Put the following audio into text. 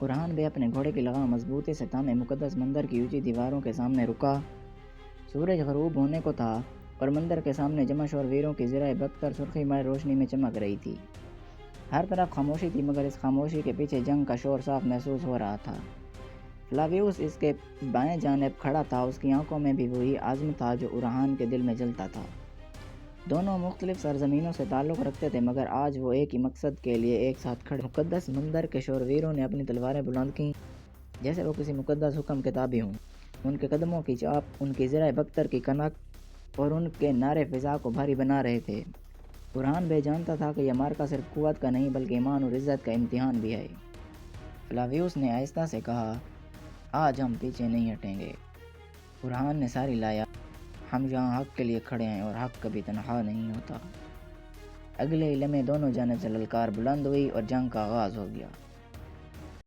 برہان بے اپنے گھوڑے کی لگام مضبوطی سے تھامے مقدس مندر کی اونچی دیواروں کے سامنے رکا۔ سورج غروب ہونے کو تھا اور مندر کے سامنے جمع شور ویروں کی زرہ بکتر سرخی مائع روشنی میں چمک رہی تھی۔ ہر طرف خاموشی تھی، مگر اس خاموشی کے پیچھے جنگ کا شور صاف محسوس ہو رہا تھا۔ فلاویوس اس کے بائیں جانب کھڑا تھا، اس کی آنکھوں میں بھی وہی عزم تھا جو برہان کے دل میں جلتا تھا۔ دونوں مختلف سرزمینوں سے تعلق رکھتے تھے، مگر آج وہ ایک ہی مقصد کے لیے ایک ساتھ کھڑے۔ مقدس مندر کے شور ویروں نے اپنی تلواریں بلند کیں، جیسے وہ کسی مقدس حکم کے تابع ہوں۔ ان کے قدموں کی چاپ، ان کی زرہ بکتر کی کنک اور ان کے نعرے فضا کو بھاری بنا رہے تھے۔ برہان بے جانتا تھا کہ یہ معرکہ صرف قوت کا نہیں بلکہ ایمان اور عزت کا امتحان بھی ہے۔ فلاویوس نے آہستہ سے کہا، آج ہم پیچھے نہیں ہٹیں گے۔ برہان نے ساری لایا، ہم یہاں حق کے لیے کھڑے ہیں اور حق کبھی تنہا نہیں ہوتا۔ اگلے ہی لمحے دونوں جانب سے للکار بلند ہوئی اور جنگ کا آغاز ہو گیا۔